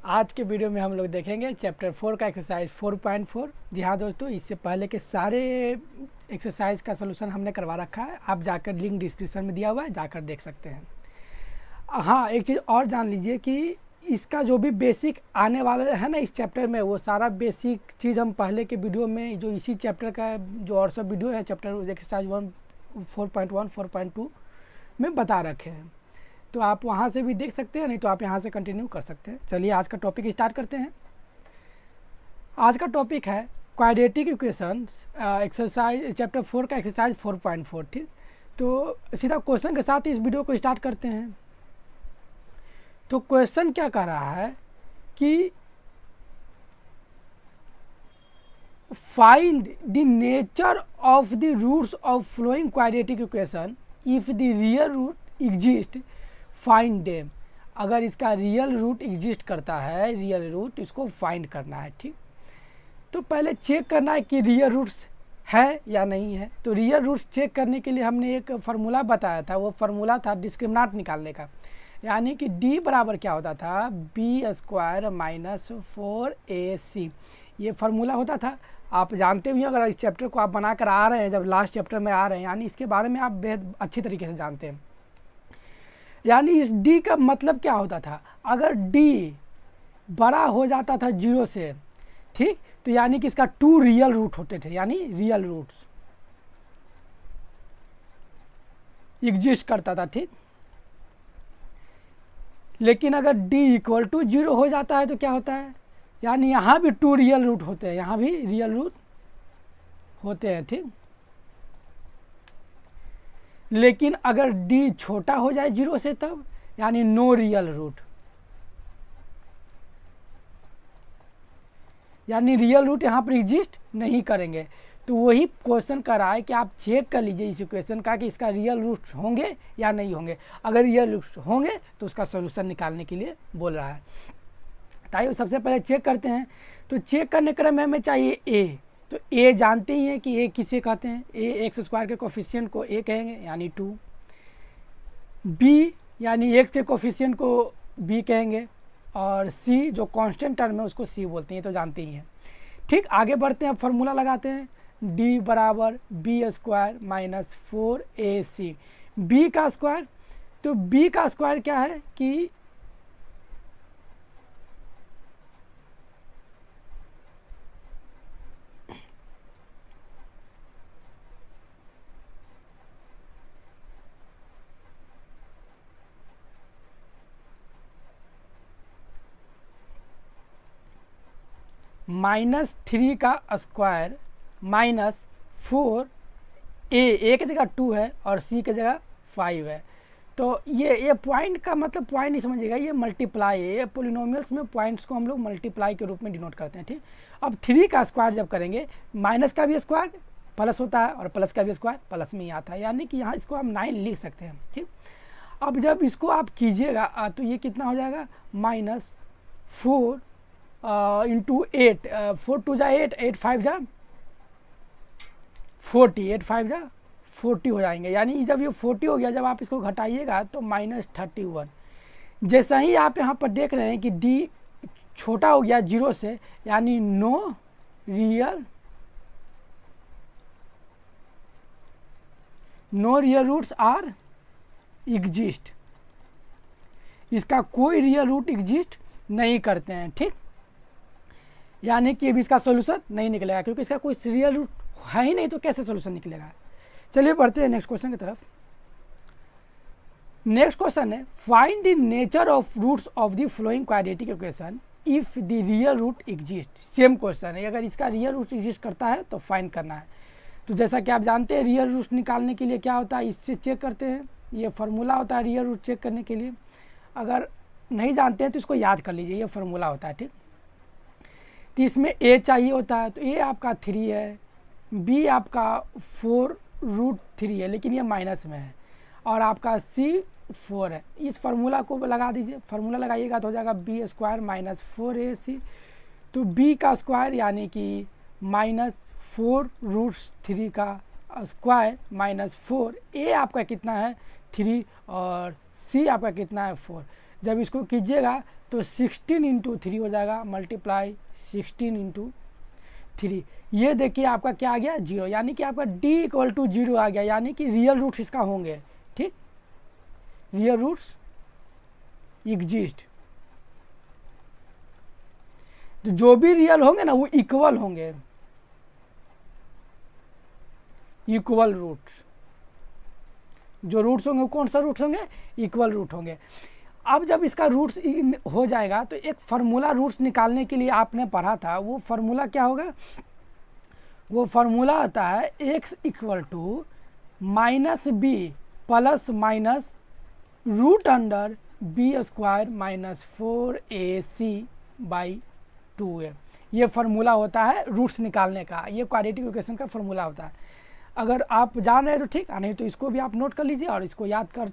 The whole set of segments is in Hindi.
आज के वीडियो में हम लोग देखेंगे चैप्टर 4 का एक्सरसाइज 4.4। जी हाँ दोस्तों, इससे पहले के सारे एक्सरसाइज का सलूशन हमने करवा रखा है। आप जाकर लिंक डिस्क्रिप्शन में दिया हुआ है, जाकर देख सकते हैं। हाँ, एक चीज़ और जान लीजिए कि इसका जो भी बेसिक आने वाला है ना इस चैप्टर में, वो सारा बेसिक चीज़ हम पहले के वीडियो में जो इसी चैप्टर का जो और सब वीडियो है चैप्टर एक्सरसाइज 4.1 4.2 में बता रखे हैं। तो आप वहाँ से भी देख सकते हैं, नहीं तो आप यहाँ से कंटिन्यू कर सकते हैं। चलिए आज का टॉपिक स्टार्ट करते हैं। आज का टॉपिक है क्वाड्रेटिक इक्वेशंस, एक्सरसाइज चैप्टर 4 का एक्सरसाइज 4.4। ठीक, तो सीधा क्वेश्चन के साथ इस वीडियो को स्टार्ट करते हैं। तो क्वेश्चन क्या कह रहा है कि find the nature of the roots of flowing quadratic equation if the real root exist find them. अगर इसका रियल रूट एग्जिस्ट करता है, रियल रूट इसको फाइंड करना है। ठीक, तो पहले चेक करना है कि रियल रूट्स है या नहीं है। तो रियल रूट्स चेक करने के लिए हमने एक फार्मूला बताया था, वो फार्मूला था डिस्क्रिमिनेंट निकालने का। यानी कि d बराबर क्या होता था, b² माइनस 4ac। ये फार्मूला होता था, आप जानते भी हैं। अगर इस चैप्टर को आप बना कर आ रहे हैं, जब लास्ट चैप्टर में आ रहे हैं, यानी इसके बारे में आप बेहद अच्छी तरीके से जानते हैं। यानी इस d का मतलब क्या होता था, अगर d बड़ा हो जाता था 0 से, ठीक, तो यानी कि इसका 2 रियल रूट होते थे, यानी रियल रूट्स एग्जिस्ट करता था। ठीक, लेकिन अगर d इक्वल टू 0 हो जाता है तो क्या होता है, यानी यहाँ भी 2 रियल रूट होते हैं, यहाँ भी रियल रूट होते हैं। ठीक, लेकिन अगर d छोटा हो जाए 0 से तब, यानी नो रियल रूट, यानी रियल रूट यहाँ पर एग्जिस्ट नहीं करेंगे। तो वही क्वेश्चन कर रहा है कि आप चेक कर लीजिए इस इक्वेशन का कि इसका रियल रूट होंगे या नहीं होंगे। अगर रियल रूट होंगे तो उसका सोल्यूशन निकालने के लिए बोल रहा है। ताकि सबसे पहले चेक करते हैं। तो चेक करने क्रम में हमें चाहिए a। तो a जानते ही हैं कि a किसे कहते हैं, a x² के कोफिशिएंट को a कहेंगे यानी 2। b यानी x के कोफिशिएंट को b कहेंगे, और c जो कांस्टेंट टर्म है उसको c बोलते हैं, तो जानते ही हैं। ठीक, आगे बढ़ते हैं, फार्मूला लगाते हैं। d बराबर b² माइनस 4ac। b का स्क्वायर, तो b का स्क्वायर क्या है कि -3 का स्क्वायर माइनस 4, a की जगह 2 है और c की जगह 5 है। तो ये पॉइंट का मतलब पॉइंट नहीं समझिएगा, ये मल्टीप्लाई है। ये पोलिनोमियल्स में पॉइंट्स को हम लोग मल्टीप्लाई के रूप में डिनोट करते हैं। ठीक, अब 3 का स्क्वायर जब करेंगे, माइनस का भी स्क्वायर प्लस होता है और प्लस का भी स्क्वायर प्लस में ही आता है, यानी कि यहाँ इसको हम 9 लिख सकते हैं। ठीक, अब जब इसको आप कीजिएगा तो ये कितना हो जाएगा, -4 इंटू 8, 4 2 जा 8, 8 5 जा 40, 8 5 जा 40 हो जाएंगे। यानी जब ये 40 हो गया, जब आप इसको घटाइएगा तो -31। जैसा ही आप यहाँ पर देख रहे हैं कि d छोटा हो गया 0 से, यानी no real roots are exist. इसका कोई रियल रूट एग्जिस्ट नहीं करते हैं। ठीक, यानी कि अभी इसका सॉल्यूशन नहीं निकलेगा, क्योंकि इसका कोई रियल रूट है ही नहीं, तो कैसे सॉल्यूशन निकलेगा। चलिए बढ़ते हैं नेक्स्ट क्वेश्चन की तरफ। नेक्स्ट क्वेश्चन है find the nature of roots of the flowing quadratic equation if the real root exist. Same question है, अगर इसका रियल रूट एग्जिस्ट करता है तो फाइंड करना है। तो जैसा कि आप जानते हैं, रियल रूट निकालने के लिए क्या होता है, इससे चेक करते हैं। ये फार्मूला होता है रियल रूट चेक करने के लिए। अगर नहीं जानते हैं तो इसको याद कर लीजिए, ये फार्मूला होता है। ठीक, तो इसमें a चाहिए होता है, तो a आपका 3 है, b आपका 4√3 है, लेकिन ये माइनस में है, और आपका c 4 है। इस फार्मूला को लगा दीजिए, फार्मूला लगाइएगा तो हो जाएगा b² माइनस 4ac। तो b का स्क्वायर यानी कि -4√3 का स्क्वायर माइनस 4, a आपका कितना है 3 और c आपका कितना है 4। जब इसको कीजिएगा तो 16 इंटू 3 हो जाएगा, मल्टीप्लाई 16 इंटू 3। ये देखिए आपका क्या आ गया 0, यानी कि आपका d इक्वल टू 0 आ गया, यानी कि रियल रूट्स इसका होंगे। ठीक, रियल रूट्स एग्जिस्ट, तो जो भी रियल होंगे ना वो इक्वल होंगे, इक्वल रूट्स। जो रूट्स होंगे वो कौन सा रूट्स होंगे, इक्वल रूट होंगे। अब जब इसका रूट्स हो जाएगा तो एक फार्मूला रूट्स निकालने के लिए आपने पढ़ा था, वो फार्मूला क्या होगा, वो फार्मूला आता है x equal to minus B plus minus root under B square minus 4ac by 2a। ये फार्मूला होता है रूट्स निकालने का, ये क्वाड्रेटिक इक्वेशन का फार्मूला होता है। अगर आप जान रहे हैं तो ठीक, नहीं तो इसको भी आप नोट कर लीजिए और इसको याद कर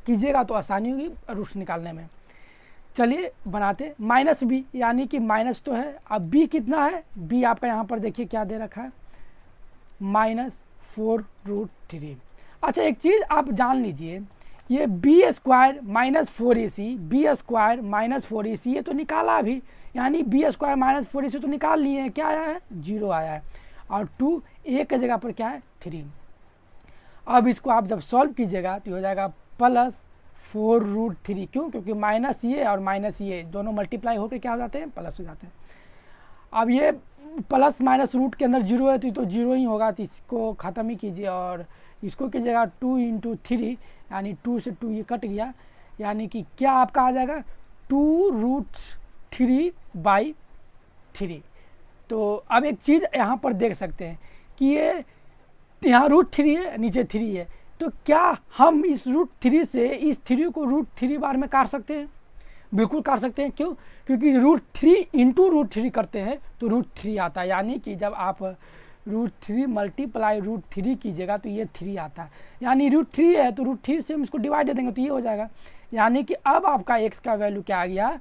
कीजिएगा तो आसानी होगी रूट्स निकालने में। चलिए बनाते, माइनस बी यानी कि माइनस तो है, अब बी कितना है, बी आपका यहाँ पर देखिए क्या दे रखा है, -4√3। अच्छा एक चीज़ आप जान लीजिए, ये B square minus 4ac, B square minus 4ac ये तो निकाला अभी, यानी बी स्क्वायर माइनस 4ac तो निकाल लिए हैं, क्या आया है 0 आया है, और 2 एक की जगह पर क्या है 3। अब इसको आप जब सॉल्व कीजिएगा तो हो जाएगा +4√3, क्यों, क्योंकि माइनस ये और माइनस ये दोनों मल्टीप्लाई होकर क्या हो जाते हैं, प्लस हो जाते हैं। अब ये प्लस माइनस रूट के अंदर 0 है तो 0 ही होगा, तो इसको ख़त्म ही कीजिए और इसको कीजिएगा 2 इंटू 3, यानी 2 से 2 ये कट गया, यानी कि क्या आपका आ जाएगा 2√3/3। तो अब एक चीज़ यहाँ पर देख सकते हैं कि ये यहाँ √3 है, नीचे 3 है, तो क्या हम इस √3 से इस 3 को √3 बार में काट सकते हैं, बिल्कुल काट सकते हैं। क्यों, क्योंकि √3 इंटू √3 करते हैं तो √3 आता है, यानी कि जब आप √3 मल्टीप्लाई √3 कीजिएगा तो ये 3 आता है, यानी √3 है तो √3 से हम इसको डिवाइड दे देंगे तो ये हो जाएगा, यानी कि अब आपका x का वैल्यू क्या आ गया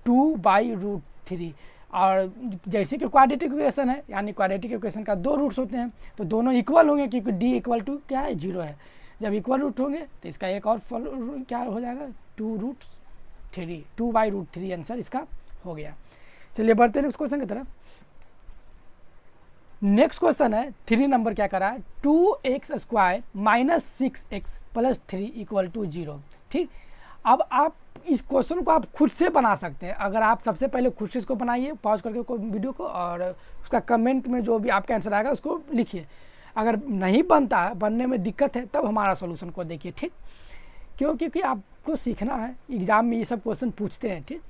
2/√3। और जैसे कि क्वाड्रेटिक इक्वेशन है, यानी क्वाड्रेटिक इक्वेशन का 2 रूट्स होते हैं तो दोनों इक्वल होंगे, क्योंकि d इक्वल टू क्या है 0 है। जब इक्वल रूट होंगे तो इसका एक और क्या हो जाएगा 2√3, 2/√3 आंसर इसका हो गया। चलिए बढ़ते हैं नेक्स्ट क्वेश्चन की तरफ। नेक्स्ट क्वेश्चन है 3 नंबर क्या करा है, 2x² minus 6x plus 3 equal to 0। ठीक, अब आप इस क्वेश्चन को आप खुद से बना सकते हैं। अगर आप सबसे पहले खुद से इसको बनाइए, पॉज करके वीडियो को, और उसका कमेंट में जो भी आपका आंसर आएगा उसको लिखिए। अगर नहीं बनता है, बनने में दिक्कत है, तब हमारा सॉल्यूशन को देखिए। ठीक, क्यों, क्योंकि आपको सीखना है, एग्जाम में ये सब क्वेश्चन पूछते हैं। ठीक,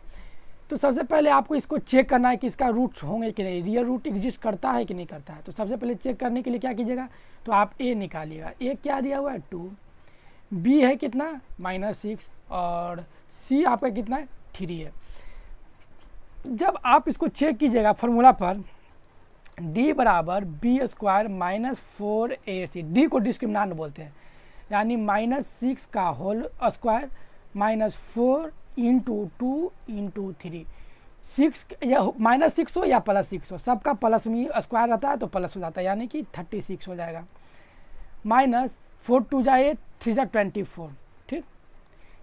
तो सबसे पहले आपको इसको चेक करना है कि इसका रूट्स होंगे कि नहीं, रियल रूट एग्जिस्ट करता है कि नहीं करता है। तो सबसे पहले चेक करने के लिए क्या कीजिएगा, तो आप a निकालिएगा। a क्या दिया हुआ है 2, b है कितना -6, और c आपका कितना है 3 है। जब आप इसको चेक कीजिएगा फार्मूला पर, d बराबर b² माइनस 4ac, d को डिस्क्रिमिनेंट बोलते हैं, यानी -6 का whole square minus 4 into 2 into 3, 6 या -6 हो या +6 हो, सबका प्लस में स्क्वायर रहता है तो प्लस हो जाता है, यानी कि 36 हो जाएगा। -4 2 जा 8, 3 जा 24। ठीक,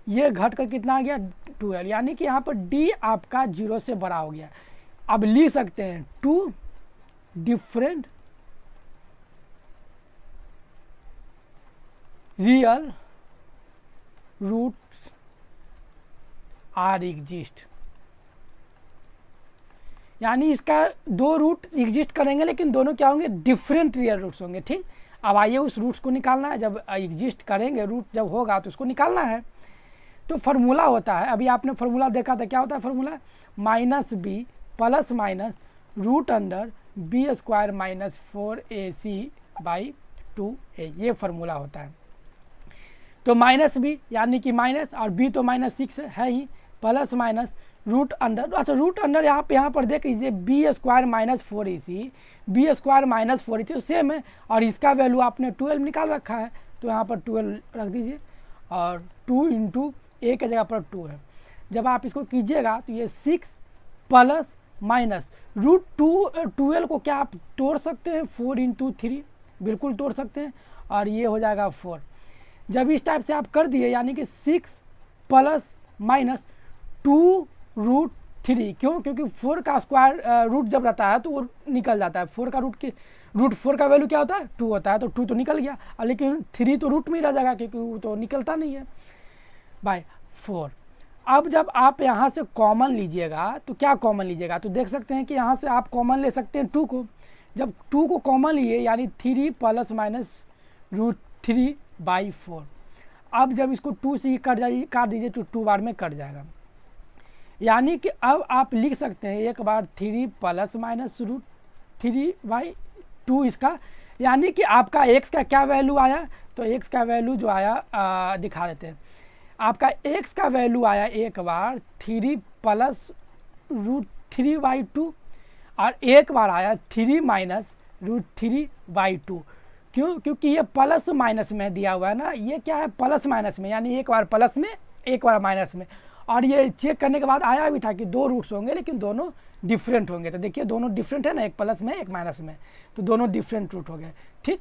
ये घट कर कितना आ गया 12, यानी कि यहाँ पर d आपका 0 से बड़ा हो गया। अब लिख सकते हैं 2 different real roots are exist, यानी इसका 2 रूट एग्जिस्ट करेंगे, लेकिन दोनों क्या होंगे डिफरेंट रियल रूट्स होंगे। ठीक, अब आइए उस रूट्स को निकालना है। जब एग्जिस्ट करेंगे, रूट जब होगा तो उसको निकालना है। तो फार्मूला होता है, अभी आपने फार्मूला देखा था, क्या होता है formula, -b plus minus root under b² minus 4ac/2a, ये फार्मूला होता है। तो -b यानी कि माइनस, और b तो -6 है ही, प्लस माइनस रूट अंडर, अच्छा रूट अंडर यहाँ पर देख लीजिए b² minus 4ac, b² minus 4ac तो सेम है, और इसका वैल्यू आपने 12 निकाल रखा है तो यहाँ पर 12 रख दीजिए, और 2 इंटू a की जगह पर 2 है। जब आप इसको कीजिएगा तो ये 6 प्लस माइनस √12 को क्या आप तोड़ सकते हैं, 4 इंटू 3 बिल्कुल तोड़ सकते हैं, और ये हो जाएगा 4। जब इस टाइप से आप कर दिए, यानी कि 6 प्लस माइनस 2√3। क्यों? क्योंकि 4 का स्क्वायर रूट जब रहता है तो वो निकल जाता है। 4 का रूट 4 का वैल्यू क्या होता है? 2 होता है, तो 2 तो निकल गया, लेकिन 3 तो रूट में ही रह जाएगा क्योंकि वो तो निकलता नहीं है बाय 4। अब जब आप यहाँ से कॉमन लीजिएगा तो क्या कॉमन लीजिएगा? तो देख सकते हैं कि यहाँ से आप कॉमन ले सकते हैं 2 को। जब 2 को कॉमन लिए यानी 3 प्लस माइनस √3/4। अब जब इसको 2 से ही काट दीजिए तो 2 बार में कट जाएगा, यानी कि अब आप लिख सकते हैं एक बार 3 प्लस माइनस √3/2 इसका, यानी कि आपका x का क्या वैल्यू आया? तो x का वैल्यू जो आया दिखा देते हैं। आपका x का वैल्यू आया एक बार 3 प्लस √3/2 और एक बार आया 3 माइनस √3/2। क्यों? क्योंकि ये प्लस माइनस में दिया हुआ है ना, ये क्या है? प्लस माइनस में, यानी एक बार प्लस में एक बार माइनस में। और ये चेक करने के बाद आया भी था कि 2 रूट्स होंगे लेकिन दोनों डिफरेंट होंगे। तो देखिए दोनों डिफरेंट है ना, एक प्लस में एक माइनस में, तो दोनों डिफरेंट रूट हो गए। ठीक,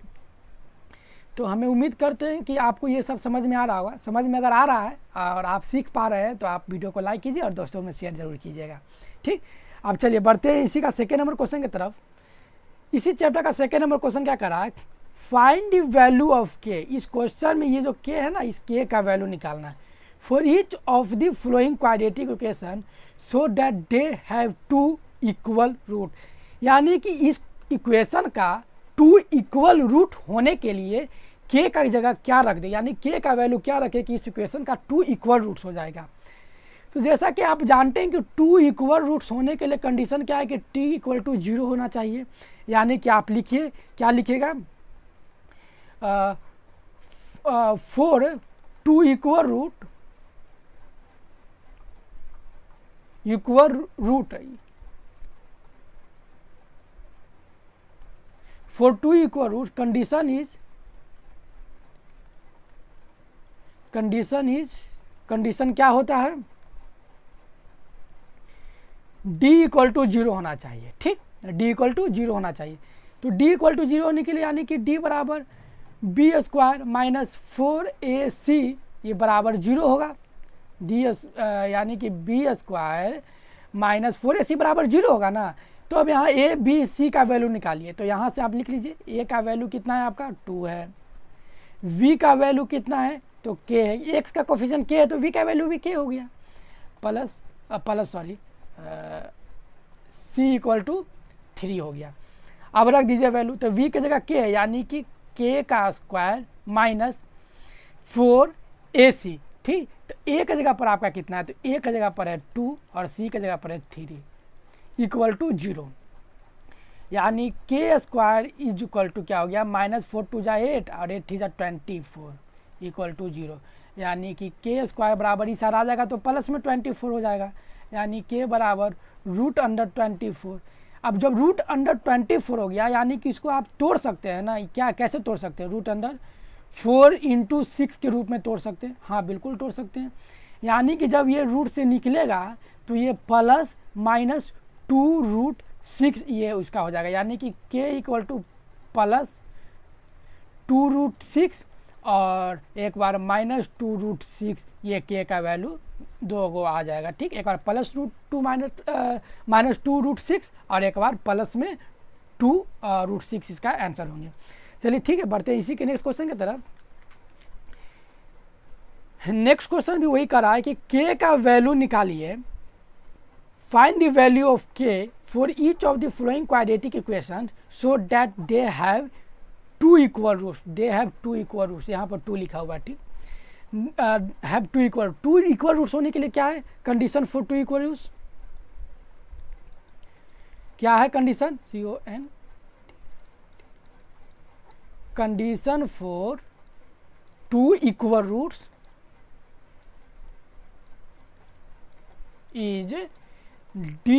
तो हमें उम्मीद करते हैं कि आपको ये सब समझ में आ रहा होगा। समझ में अगर आ रहा है और आप सीख पा रहे हैं तो आप वीडियो को लाइक कीजिए और दोस्तों में शेयर जरूर कीजिएगा। ठीक, अब चलिए बढ़ते हैं इसी का सेकेंड नंबर क्वेश्चन की तरफ। इसी चैप्टर का सेकेंड नंबर क्वेश्चन क्या कर रहा है? फाइंड द वैल्यू ऑफ के। इस क्वेश्चन में ये जो के है ना, इस के का वैल्यू निकालना है। For each of the flowing quadratic equation so that they have 2 equal root, यानी कि इस इक्वेशन का 2 इक्वल रूट होने के लिए के का जगह क्या रख दे, यानी के का वैल्यू क्या रखे कि इस इक्वेशन का 2 इक्वल रूट्स हो जाएगा। तो जैसा कि आप जानते हैं कि 2 इक्वल रूट्स होने के लिए कंडीशन क्या है कि t इक्वल टू 0 होना चाहिए, यानी कि आप लिखिए, क्या लिखिएगा? 4 2 equal root for 2 equal root condition क्या होता है? d इक्वल टू 0 होना चाहिए। ठीक, d इक्वल टू 0 होना चाहिए। तो d इक्वल टू 0 होने के लिए यानी कि d बराबर b² माइनस 4ac ये बराबर 0 होगा। यानी कि b² माइनस 4ac बराबर 0 होगा ना। तो अब यहाँ a b c का वैल्यू निकालिए। तो यहाँ से आप लिख लीजिए a का वैल्यू कितना है आपका? 2 है। v का वैल्यू कितना है? तो k है। x का कोफिशिएंट k है तो v का वैल्यू भी k हो गया, c इक्वल टू 3 हो गया। अब रख दीजिए वैल्यू, तो v की जगह k है, यानी कि k का स्क्वायर माइनस 4ac। ठीक, तो a की जगह पर आपका कितना है? तो a की जगह पर है 2 और c की जगह पर है 3 इक्वल टू 0, यानी k square is equal to क्या हो गया? माइनस 4 2 जा 8 और 8 3 जा 24 इक्वल टू 0, यानी कि k स्क्वायर बराबर इस आ जाएगा तो प्लस में 24 हो जाएगा, यानी k बराबर √24। अब जब √24 हो गया यानी कि इसको आप तोड़ सकते हैं ना। क्या कैसे तोड़ सकते हैं? √4 इंटू 6 के रूप में तोड़ सकते हैं। हाँ बिल्कुल तोड़ सकते हैं, यानी कि जब ये रूट से निकलेगा तो ये प्लस माइनस 2√6 ये उसका हो जाएगा, यानी कि k इक्वल टू प्लस 2√6 और एक बार माइनस 2√6 ये k का वैल्यू 2 गो आ जाएगा। ठीक, एक बार प्लस √2 माइनस 2√6 और एक बार प्लस में 2√6 इसका आंसर होंगे। चलिए ठीक है, बढ़ते हैं इसी के नेक्स्ट क्वेश्चन की तरफ। नेक्स्ट क्वेश्चन भी वही कर रहा है कि k का वैल्यू निकालिए। Find the value of k for each of the following quadratic equation so that they have 2 equal roots. They have 2 equal roots, यहाँ पर 2 लिखा हुआ है। ठीक, हैव 2 इक्वल रूट्स होने के लिए क्या है कंडीशन फॉर 2 इक्वल रूट्स? क्या है condition? CON condition for 2 equal roots is d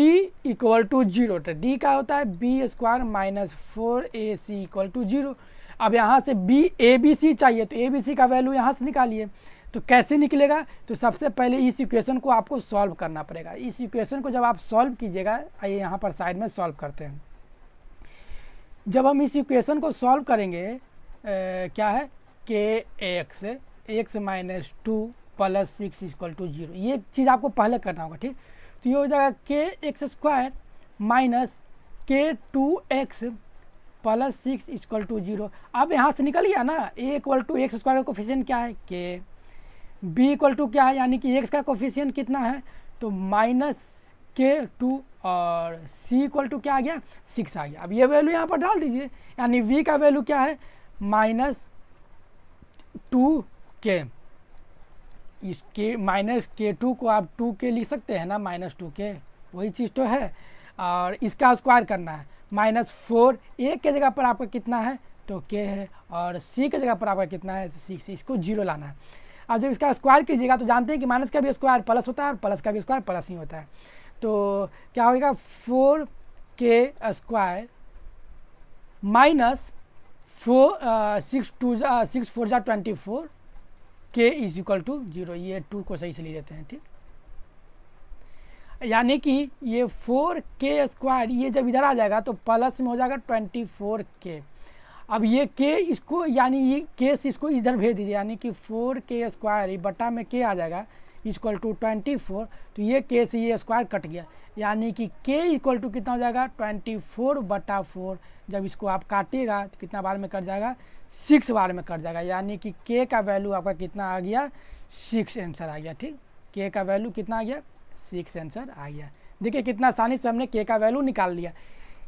equal to 0। तो d का होता है b² minus 4ac equal to 0। अब यहाँ से ABC चाहिए तो ABC का वैल्यू यहाँ से निकालिए। तो कैसे निकलेगा? तो सबसे पहले इस इक्वेशन को आपको सॉल्व करना पड़ेगा। इस इक्वेशन को जब आप सॉल्व कीजिएगा, आइए यहाँ पर साइड में सॉल्व करते हैं। जब हम इस इक्वेशन को सॉल्व करेंगे क्या है? kx x minus 2 plus 6 equal to 0। ये चीज़ आपको पहले करना होगा, ठीक। तो ये हो जाएगा के एक्स स्क्वायर माइनस के 2x प्लस 6 इक्वल टू 0। अब यहाँ से निकल गया ना, a equal to X square का कोफिशिएंट क्या है के, b इक्वल टू क्या है यानी कि x का कोफिशिएंट कितना है तो माइनस के 2 और c इक्वल टू क्या आ गया 6 आ गया। अब ये वैल्यू यहाँ पर डाल दीजिए, यानी v का वैल्यू क्या है माइनस 2k। इसके माइनस के 2 को आप 2k लिख सकते हैं ना, माइनस 2k वही चीज़ तो है। और इसका स्क्वायर करना है माइनस 4, a के जगह पर आपका कितना है तो k है और c के जगह पर आपका कितना है 6, इसको 0 लाना है। अब जब इसका स्क्वायर कीजिएगा तो जानते हैं कि माइनस का भी स्क्वायर प्लस होता है और प्लस का भी स्क्वायर प्लस ही होता है। तो क्या होगा 4k स्क्वायर माइनस 6 4 जा 24 k इज इक्वल टू 0। ये 2 को सही से ले लेते हैं, ठीक। यानी कि ये 4k स्क्वायर ये जब इधर आ जाएगा तो प्लस में हो जाएगा 24k। अब ये k इसको यानी ये k से इसको इधर भेज दीजिए, यानी कि 4k स्क्वायर बटा में k आ जाएगा इक्वल टू 24। तो ये k से ये स्क्वायर कट गया, यानी कि k इक्वल टू कितना हो जाएगा 24 बटा 4। जब इसको आप काटिएगा तो कितना बार में कट जाएगा 6 बार में कट जाएगा, यानी कि k का वैल्यू आपका कितना आ गया 6 आंसर आ गया, ठीक। k का वैल्यू कितना आ गया 6 आंसर आ गया। देखिए कितना आसानी से हमने k का वैल्यू निकाल लिया।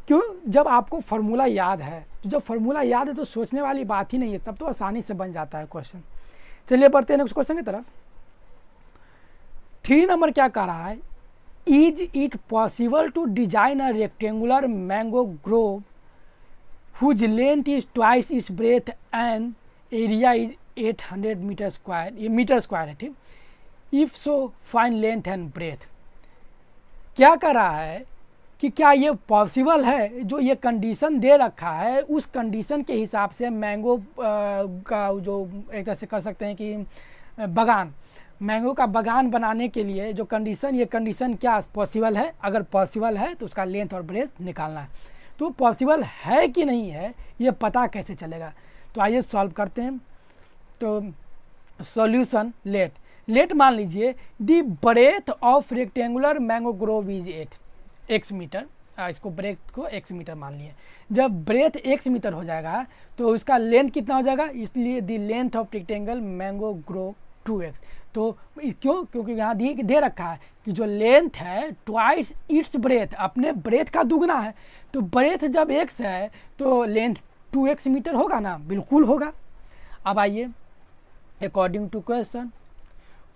क्यों, जब आपको फार्मूला याद है, तो जब फार्मूला याद है तो सोचने वाली बात ही नहीं है, तब तो आसानी से बन जाता है क्वेश्चन। चलिए बढ़ते हैं नेक्स्ट क्वेश्चन की तरफ। 3 नंबर क्या कह रहा है, is it possible to design a rectangular mango grove whose length is twice its breadth and area is 800 metre square. ये मीटर स्क्वायर है, ठीक। If so find length and breadth. क्या कर रहा है कि क्या ये पॉसिबल है, जो ये कंडीशन दे रखा है उस कंडीशन के हिसाब से मैंगो का जो एक तरह से कर सकते हैं कि बागान, मैंगो का बागान बनाने के लिए जो कंडीशन, ये कंडीशन क्या पॉसिबल है। अगर पॉसिबल है तो उसका लेंथ और ब्रेथ निकालना है। तो पॉसिबल है कि नहीं है ये पता कैसे चलेगा, तो आइए सॉल्व करते हैं। तो सॉल्यूशन लेट मान लीजिए the breadth of rectangular mango grove is 8 metre. इसको ब्रेथ को x मीटर मान लिए। जब ब्रेथ x मीटर हो जाएगा तो उसका लेंथ कितना हो जाएगा, इसलिए the length of rectangle mango grow 2x। तो क्यों, क्योंकि यहाँ दे रखा है कि जो लेंथ है ट्वाइस इट्स ब्रेथ, अपने ब्रेथ का दुगना है। तो ब्रेथ जब x है तो लेंथ 2x मीटर होगा ना, बिल्कुल होगा। अब आइए अकॉर्डिंग टू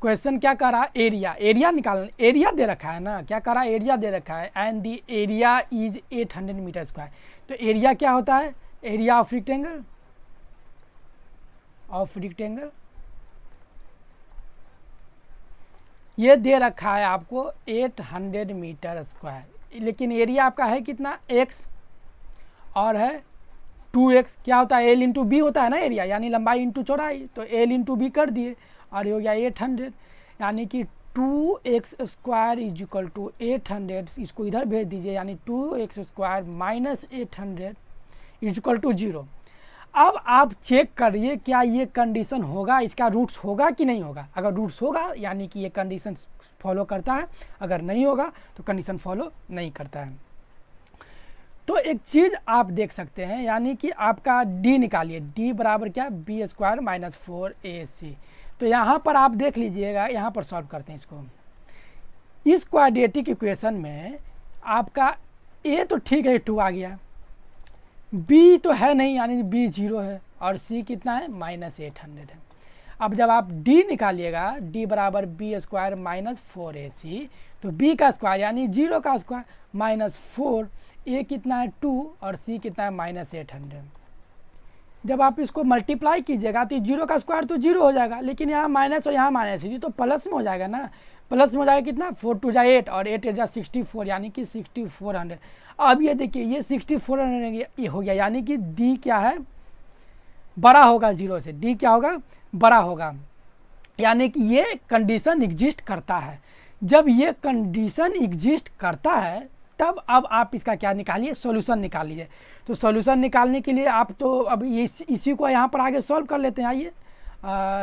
क्वेश्चन क्या कर रहा है, एरिया निकालना। एरिया दे रखा है ना, क्या कर रहा है, एरिया दे रखा है and the area is 800 metre square. तो एरिया क्या होता है, एरिया ऑफ रेक्टेंगल ये दे रखा है आपको 800 मीटर स्क्वायर, लेकिन एरिया आपका है कितना x और है 2x। क्या होता है, l इंटू बी होता है ना एरिया, यानी लंबाई इंटू चौड़ाई। तो l इंटू बी कर दिए और ये हो गया 800, यानी कि 2x square is equal to 800। इसको इधर भेज दीजिए, यानी 2x square minus 800 is equal to 0। अब आप चेक करिए क्या ये कंडीशन होगा, इसका रूट्स होगा कि नहीं होगा। अगर रूट्स होगा यानी कि ये कंडीशन फॉलो करता है, अगर नहीं होगा तो कंडीशन फॉलो नहीं करता है। तो एक चीज़ आप देख सकते हैं, यानी कि आपका d निकालिए, d बराबर क्या, b स्क्वायर माइनस 4ac। तो यहाँ पर आप देख लीजिएगा, यहाँ पर सॉल्व करते हैं इसको। इस क्वाड्रेटिक इक्वेशन में आपका a तो ठीक है 2 आ गया, b तो है नहीं यानी b 0 है और c कितना है माइनस 800 है। अब जब आप d निकालिएगा, d बराबर b स्क्वायर माइनस 4ac, तो b का स्क्वायर यानी 0 का स्क्वायर माइनस 4, a कितना है 2 और c कितना है माइनस 800। जब आप इसको मल्टीप्लाई कीजिएगा तो 0 का स्क्वायर तो 0 हो जाएगा, लेकिन यहाँ माइनस और यहाँ माइनस है तो प्लस में हो जाएगा ना। प्लस में हो जाएगा कितना, 4 2 जा 8 और 8 8 जा 64, यानी कि 6400। अब ये देखिए ये 6400 ये हो गया, यानी कि d क्या है बड़ा होगा 0 से, d क्या होगा बड़ा होगा, यानी कि ये कंडीशन एग्जिस्ट करता है। जब ये कंडीशन एग्जिस्ट करता है तब अब आप इसका क्या निकालिए, सॉल्यूशन निकाल लीजिए। तो सॉल्यूशन निकालने के लिए आप तो अब ये इसी को यहाँ पर आगे सॉल्व कर लेते हैं। आइए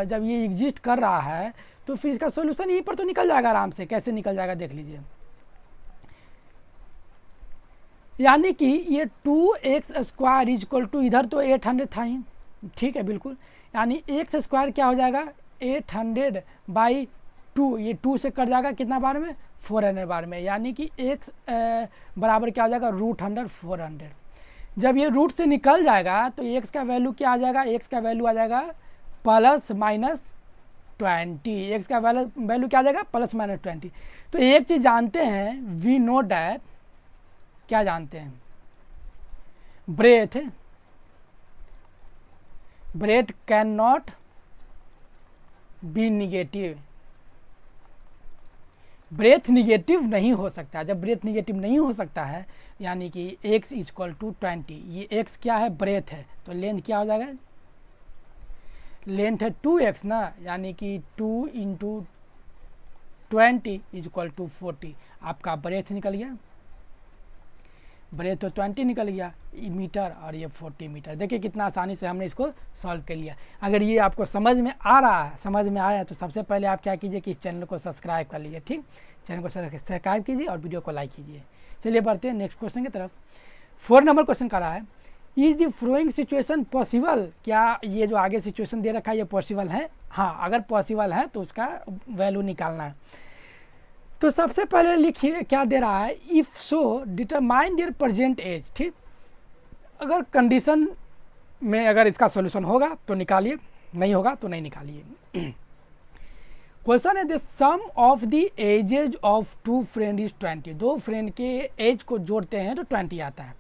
जब ये एग्जिस्ट कर रहा है तो फिर इसका सोल्यूशन यहीं पर तो निकल जाएगा आराम से। कैसे निकल जाएगा देख लीजिए, यानी कि ये 2x² इजक्वल टू, इधर तो 800 था ही, ठीक है बिल्कुल, यानी x² क्या हो जाएगा 800/2, ये 2 से कट जाएगा कितना बार में 400 बार में, यानी कि x बराबर क्या हो जाएगा √100 400। जब ये रूट से निकल जाएगा तो x का वैल्यू क्या आ जाएगा, x का वैल्यू आ जाएगा ±20, x का वैल्यू क्या आ जाएगा ±20। तो एक चीज़ जानते हैं, वी नो डैट, क्या जानते हैं, breadth can not be negative, breadth negative नहीं हो सकता। जब ब्रेथ निगेटिव नहीं हो सकता है यानी कि x इजक्वल टू 20, ये x क्या है ब्रेथ है, तो लेंथ क्या हो जाएगा, लेंथ है 2x ना, यानी कि 2 × 20 इजक्वल टू 40, आपका ब्रेथ निकल गया, ब्रेथ तो 20 निकल गया मीटर और ये 40 मीटर। देखिए कितना आसानी से हमने इसको सॉल्व कर लिया। अगर ये आपको समझ में आ रहा है, समझ में आया तो सबसे पहले आप क्या कीजिए कि इस चैनल को सब्सक्राइब कर लीजिए, ठीक, चैनल को सब्सक्राइब कीजिए और वीडियो को लाइक कीजिए। चलिए बढ़ते हैं नेक्स्ट क्वेश्चन की तरफ। 4 नंबर क्वेश्चन कर रहा है, is the flowing situation possible, क्या ये जो आगे सिचुएशन दे रखा है ये पॉसिबल है, हाँ अगर पॉसिबल है तो उसका वैल्यू निकालना है। तो सबसे पहले लिखिए क्या दे रहा है, if so determine their present age, ठीक, अगर कंडीशन में अगर इसका सॉल्यूशन होगा तो निकालिए, नहीं होगा तो नहीं निकालिए। क्वेश्चन है the sum of the ages of 2 friend is 20, 2 friend के एज को जोड़ते हैं तो 20 आता है।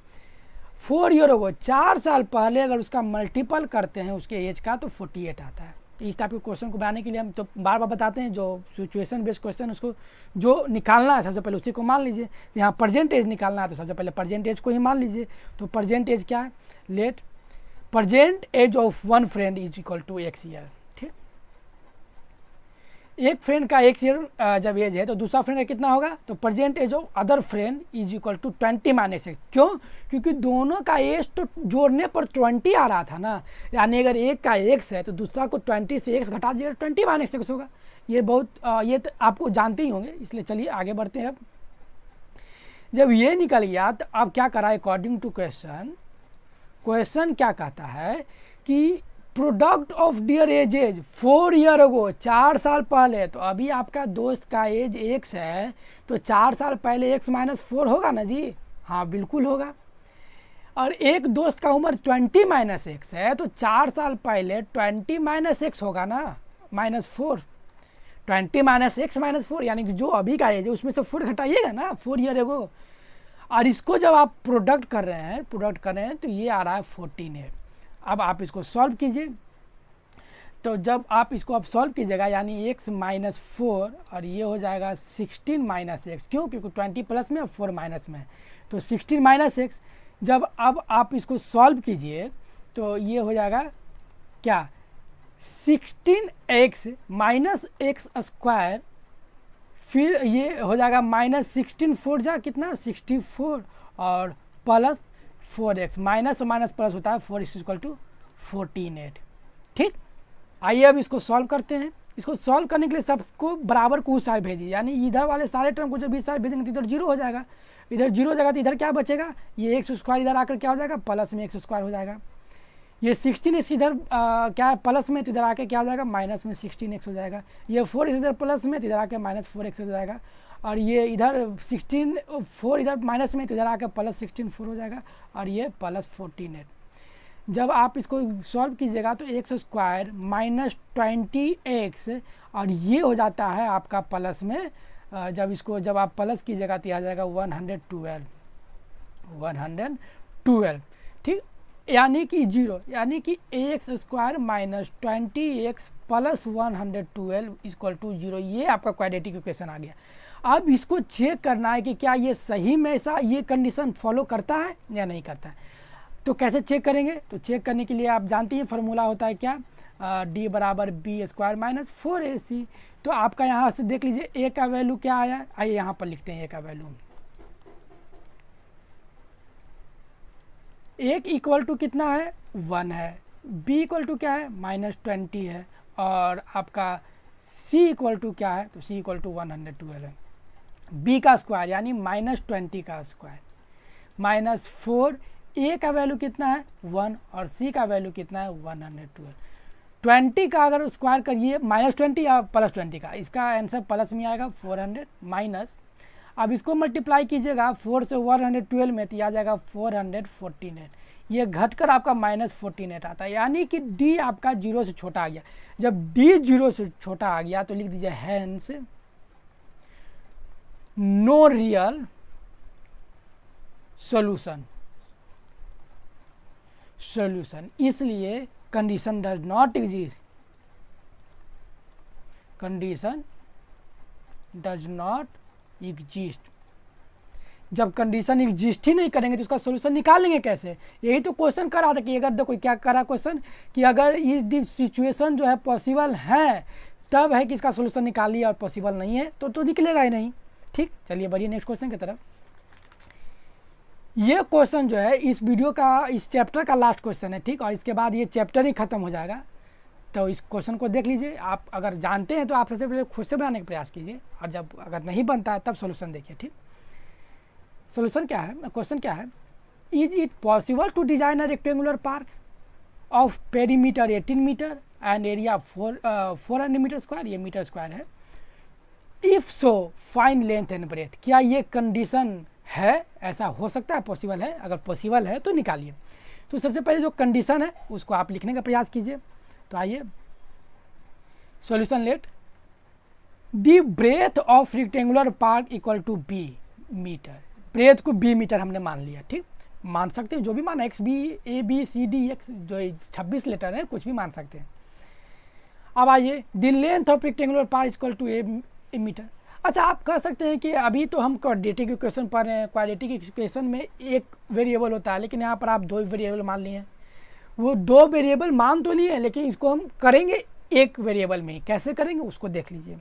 4 ईयर अगो, 4 साल पहले अगर उसका मल्टीपल करते हैं उसके एज का तो 48 आता है। इस टाइप के क्वेश्चन को बनाने के लिए हम तो बार बार बताते हैं, जो सिचुएशन बेस्ड क्वेश्चन उसको जो निकालना है सबसे पहले उसी को मान लीजिए। यहाँ प्रेजेंट एज निकालना है तो सबसे पहले प्रेजेंट एज को ही मान लीजिए। तो प्रेजेंट एज क्या है, let present age of 1 friend is equal to x year, ठीक, एक फ्रेंड का x ईयर जब एज है तो दूसरा फ्रेंड का कितना होगा, तो present age of other friend is equal to 20 - x। क्यों, क्योंकि दोनों का एज तो जोड़ने पर 20 आ रहा था ना, यानी अगर एक का x है तो दूसरा को 20 से x घटा दिया 20 - x होगा। ये बहुत ये तो आपको जानते ही होंगे, इसलिए चलिए आगे बढ़ते हैं। अब जब ये निकल गया तो अब क्या करा, अकॉर्डिंग टू क्वेश्चन, क्वेश्चन क्या कहता है कि product of dear edges 4 year ago, 4 साल पहले, तो अभी आपका दोस्त का एज x है तो 4 साल पहले x - 4 होगा ना जी, हाँ बिल्कुल होगा। और एक दोस्त का उम्र 20 - x है तो 4 साल पहले 20 - x होगा ना, -4, 20 - x -4, यानी कि जो अभी का एज है उसमें से 4 घटाइएगा ना 4 ईयर अगो। और इसको जब आप प्रोडक्ट कर रहे हैं तो ये आ रहा है 14। अब आप इसको सॉल्व कीजिए, तो जब आप इसको अब सॉल्व कीजिएगा यानी x - 4 और ये हो जाएगा 16 - x, क्यों, क्योंकि 20 प्लस में और 4 माइनस में, तो 16 - x। जब अब आप इसको सॉल्व कीजिए तो ये हो जाएगा क्या, 16x - x², फिर ये हो जाएगा -16, 4 जा कितना 64 और plus 4x, minus minus plus होता है 4 इक्वल टू 14, ठीक। आइए अब इसको सॉल्व करते हैं। इसको सॉल्व करने के लिए सबको बराबर को उस साइड भेजिए, यानी इधर वाले सारे टर्म को जब इस साइड भेजेंगे तो इधर 0 हो जाएगा, इधर 0 हो जाएगा तो इधर क्या बचेगा, ये x² इधर आकर क्या हो जाएगा प्लस में x² हो जाएगा। ये 16x इधर क्या है प्लस में, तो इधर आके क्या हो जाएगा माइनस में 16x हो जाएगा। ये 4 इधर प्लस में तो इधर आके -4x हो जाएगा। और ये इधर 4 इधर माइनस में तो इधर आके +16 हो जाएगा और ये +14। जब आप इसको सॉल्व कीजिएगा तो x² -20x और ये हो जाता है आपका प्लस में, जब आप प्लस कीजिएगा तो आ जाएगा 112, ठीक, यानी कि 0, यानी कि x² -20x + 112 इक्वल टू 0। ये आपका क्वाड्रेटिक इक्वेशन आ गया। अब इसको चेक करना है कि क्या ये सही में ऐसा ये कंडीशन फॉलो करता है या नहीं करता है। तो कैसे चेक करेंगे, तो चेक करने के लिए आप जानते हैं फार्मूला होता है क्या, d = b² - 4ac। तो आपका यहाँ से देख लीजिए a का वैल्यू क्या आया, आइए यहाँ पर लिखते हैं a का वैल्यू। एक इक्वल टू कितना है 1 है, b इक्वल टू क्या है -20 है और आपका सी इक्वल टू क्या है, तो सी इक्वल टू 112 है। बी का स्क्वायर यानी -20 का स्क्वायर -4, ए का वैल्यू कितना है 1 और सी का वैल्यू कितना है 112। 20 का अगर स्क्वायर करिए -20 या +20 का, इसका आंसर प्लस में आएगा 400 माइनस, अब इसको मल्टीप्लाई कीजिएगा 4 से 112 में तो आ जाएगा 448, ये घटकर आपका -48 आता है, यानी कि डी आपका 0 से छोटा आ गया। जब डी 0 से छोटा आ गया तो लिख दीजिए हैंस नो रियल सॉल्यूशन, इसलिए condition does not exist, condition does not exist. जब कंडीशन एग्जिस्ट ही नहीं करेंगे तो उसका सॉल्यूशन निकालेंगे कैसे? यही तो क्वेश्चन करा था कि अगर देखो क्या करा क्वेश्चन कि अगर इस सिचुएशन जो है पॉसिबल है तब है कि इसका सॉल्यूशन निकालिए, और पॉसिबल नहीं है तो निकलेगा ही नहीं। ठीक, चलिए बढ़िए नेक्स्ट क्वेश्चन की तरफ। ये क्वेश्चन जो है इस वीडियो का, इस चैप्टर का लास्ट क्वेश्चन है। ठीक, और इसके बाद ये चैप्टर ही खत्म हो जाएगा, तो इस क्वेश्चन को देख लीजिए। आप अगर जानते हैं तो आप सबसे पहले खुद से बनाने का प्रयास कीजिए, और जब अगर नहीं बनता है तब सॉल्यूशन देखिए। ठीक, सॉल्यूशन क्या है, क्वेश्चन क्या है, is it possible to design a rectangular park of perimeter 18 metre and area 400 metre square, ये मीटर स्क्वायर है। If so find length and breadth, क्या ये कंडीशन है, ऐसा हो सकता है, पॉसिबल है? अगर पॉसिबल है तो निकालिए। तो सबसे पहले जो कंडीशन है उसको आप लिखने का प्रयास कीजिए। तो आइए solution let the breadth of rectangular park equal to b metre, breadth को बी मीटर हमने मान लिया। ठीक, मान सकते हैं जो भी माना, x b a b c d x, जो 26 लेटर है कुछ भी मान सकते हैं। अब आइए the length of rectangular park equal to a metre. अच्छा, आप कह सकते हैं कि अभी तो हम क्वाड्रेटिक इक्वेशन पढ़ रहे हैं, क्वाड्रेटिक इक्वेशन में एक वेरिएबल होता है, लेकिन यहाँ पर आप 2 वेरिएबल मान लिए हैं। वो 2 वेरिएबल मान तो लिए हैं, लेकिन इसको हम करेंगे एक वेरिएबल में, कैसे करेंगे उसको देख लीजिए।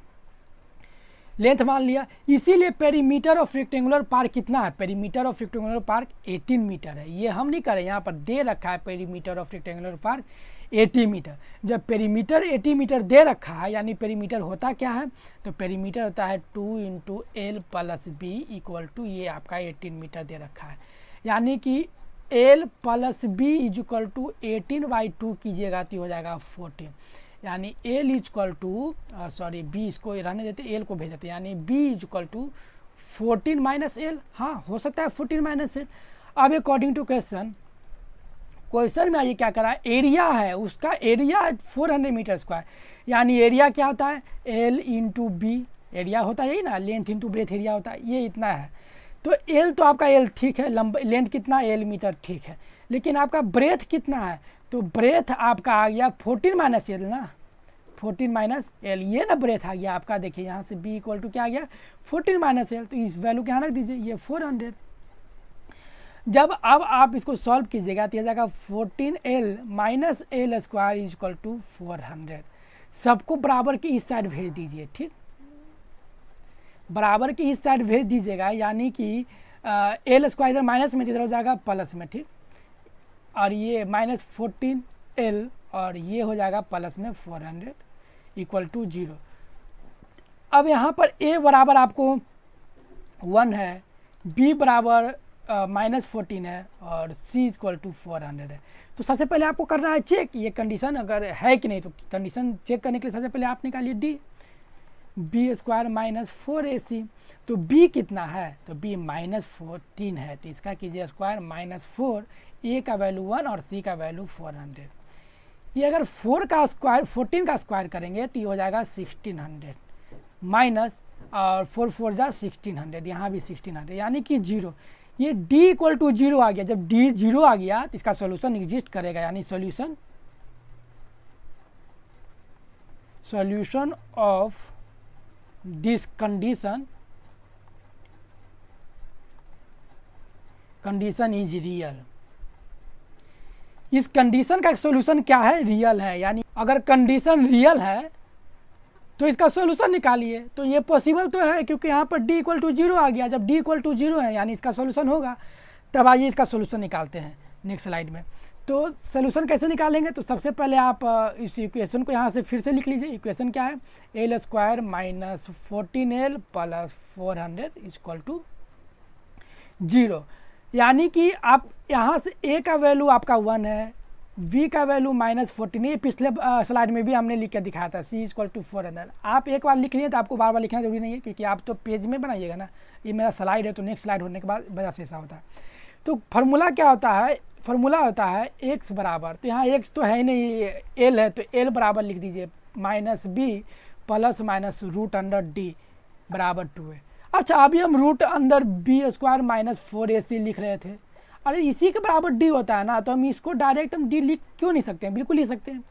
लेंथ मान लिया, इसीलिए पेरीमीटर ऑफ रेक्टेंगुलर पार्क कितना है, perimeter of rectangular park 18 metre है। ये हम नहीं करें, यहाँ पर दे रखा है perimeter of rectangular park 80 metre. जब पेरीमीटर 80 मीटर दे रखा है, यानी पेरीमीटर होता क्या है, तो पेरीमीटर होता है 2 × L + B इक्वल टू, ये आपका 18 मीटर दे रखा है, यानी कि L + B इक्वल टू 18/2 कीजिएगा तो हो जाएगा 14, यानी L इक्वल टू B इसको रहने देते, L को भेज देते, यानी B इक्वल टू 14 - L। हाँ, हो सकता है 14 - L। अब अकॉर्डिंग टू क्वेश्चन में आइए क्या करा, एरिया है, उसका एरिया 400 मीटर स्क्वायर, यानी एरिया क्या होता है L × B, एरिया होता है यही ना, लेंथ × ब्रेथ एरिया होता है, ये इतना है। तो L तो आपका L ठीक है, लंबा लेंथ कितना L मीटर ठीक है, लेकिन आपका ब्रेथ कितना है, तो ब्रेथ आपका आ गया 14 - L ना, 14 - L, ये ना ब्रेथ आ गया आपका। देखिए यहाँ से B इक्वल टू क्या आ गया 14 - L, तो इस वैल्यू के यहाँ रख दीजिए, ये 400। जब अब आप इसको सॉल्व कीजिएगा तो यह जाएगा 14L - L square equal to 400। सबको बराबर की इस साइड भेज दीजिए। ठीक, बराबर की इस साइड भेज दीजिएगा, यानी कि L स्क्वायर इधर माइनस में, इधर हो जाएगा प्लस में। ठीक, और ये -14L और ये हो जाएगा प्लस में 400 इक्वल टू 0। अब यहाँ पर A बराबर आपको 1 है, B बराबर -14 है और C इक्वल टू 400 है। तो सबसे पहले आपको करना है चेक ये कंडीशन अगर है कि नहीं। तो कंडीशन चेक करने के लिए सबसे पहले आप निकालिए D, B स्क्वायर -4AC। तो B कितना है, तो B -14 है, तो इसका कीजिए स्क्वायर -4, A का वैल्यू 1 और C का वैल्यू 400। ये अगर 4 का स्क्वायर 14 का स्क्वायर करेंगे तो ये हो जाएगा 1600 माइनस और 4 4 जा 1600, यहाँ भी 1600, यानी कि 0। ये D इक्वल टू 0 आ गया। जब D 0 आ गया तो इसका सॉल्यूशन एग्जिस्ट करेगा, यानी solution of this condition is real. इस कंडीशन का सॉल्यूशन क्या है, रियल है। यानी अगर कंडीशन रियल है तो इसका सॉल्यूशन निकालिए। तो ये पॉसिबल तो है क्योंकि यहाँ पर D इक्वल टू 0 आ गया। जब D इक्वल टू 0 है यानी इसका सॉल्यूशन होगा। तब आइए इसका सॉल्यूशन निकालते हैं नेक्स्ट स्लाइड में। तो सोल्यूशन कैसे निकालेंगे, तो सबसे पहले आप इस इक्वेशन को यहाँ से फिर से लिख लीजिए। इक्वेशन क्या है, l square minus 14L plus 400 equal to 0। यानी कि आप यहाँ से ए का वैल्यू आपका 1 है, v का वैल्यू माइनस 14, ये पिछले स्लाइड में भी हमने लिख कर दिखाया था, c इक्वल टू 400। आप एक बार लिख लिए तो आपको बार बार लिखना जरूरी नहीं है, क्योंकि आप तो पेज में बनाइएगा ना, ये मेरा स्लाइड है तो नेक्स्ट स्लाइड होने के बाद वजह से ऐसा होता है। तो फार्मूला क्या होता है, फार्मूला होता है x बराबर, तो यहाँ x तो है ही नहीं, l है, तो l बराबर लिख दीजिए minus b plus minus root under d बराबर 2 है। अच्छा, अभी हम root under b square minus 4ac लिख रहे थे, अरे इसी के बराबर d होता है ना, तो हम इसको डायरेक्ट हम d लिख क्यों नहीं सकते हैं, बिल्कुल लिख सकते हैं,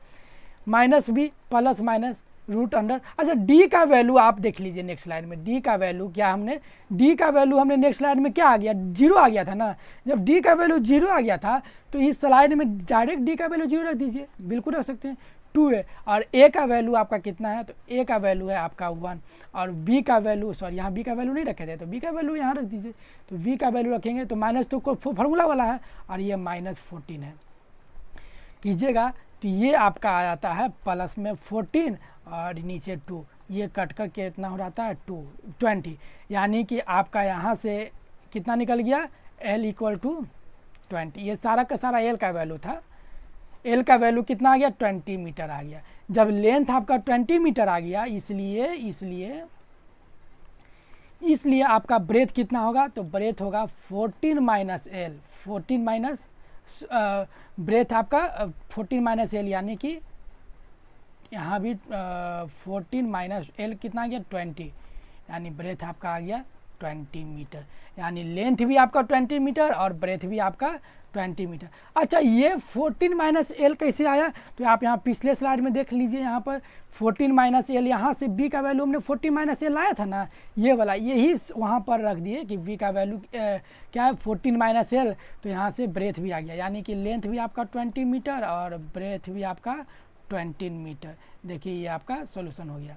minus b plus minus root under. अच्छा, d का वैल्यू आप देख लीजिए नेक्स्ट स्लाइड में, d का वैल्यू क्या, हमने d का वैल्यू हमने नेक्स्ट स्लाइड में क्या आ गया, 0 आ गया था ना। जब d का वैल्यू 0 आ गया था तो इस स्लाइड में डायरेक्ट d का वैल्यू 0 रख दीजिए, बिल्कुल रख सकते हैं, 2 है। और a का वैल्यू आपका कितना है, तो a का वैल्यू है आपका 1, और b का वैल्यू, सॉरी यहाँ b का वैल्यू नहीं रखे थे, तो b का वैल्यू यहाँ रख दीजिए। तो v का वैल्यू रखेंगे तो माइनस तो फार्मूला वाला है, और ये माइनस 14 है कीजिएगा, तो ये आपका आ जाता है प्लस में 14 और नीचे 2, ये कट कर के इतना हो जाता है 20। यानी कि आपका यहाँ से कितना निकल गया, l इक्वल टू 20। ये सारा का सारा l का वैल्यू था, l का वैल्यू कितना आ गया, 20 मीटर आ गया। जब लेंथ आपका 20 मीटर आ गया, इसलिए आपका ब्रेथ कितना होगा, तो ब्रेथ होगा 14 माइनस l, 14 माइनस ब्रेथ आपका 14 माइनस l, यानी कि यहाँ भी 14 माइनस l कितना आ गया, 20, यानी ब्रेथ आपका आ गया 20 मीटर, यानी लेंथ भी आपका 20 मीटर और ब्रेथ भी आपका 20 मीटर। अच्छा, ये 14 माइनस एल कैसे आया, तो आप यहाँ पिछले स्लाइड में देख लीजिए, यहाँ पर 14 माइनस एल, यहाँ से b का वैल्यू हमने 14 माइनस एल लाया था ना, ये वाला, यही वहाँ पर रख दिए कि b का वैल्यू क्या है, 14 माइनस एल, तो यहाँ से ब्रेथ भी आ गया, यानी कि लेंथ भी आपका 20 मीटर और ब्रेथ भी आपका 20 मीटर। देखिए ये आपका सॉल्यूशन हो गया।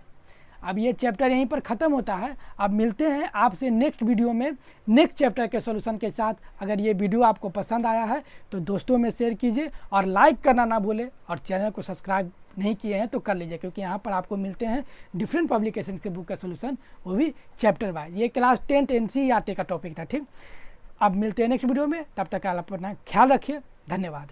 अब ये चैप्टर यहीं पर ख़त्म होता है। अब मिलते हैं आपसे नेक्स्ट वीडियो में नेक्स्ट चैप्टर के सॉल्यूशन के साथ। अगर ये वीडियो आपको पसंद आया है तो दोस्तों में शेयर कीजिए और लाइक करना ना भूलें, और चैनल को सब्सक्राइब नहीं किए हैं तो कर लीजिए, क्योंकि यहाँ पर आपको मिलते हैं डिफरेंट पब्लिकेशन के बुक का सॉल्यूशन, वो भी चैप्टर वाइज। ये क्लास 10 NCERT का टॉपिक था, ठीक। अब मिलते हैं नेक्स्ट वीडियो में, तब तक आप अपना ख्याल रखिए, धन्यवाद।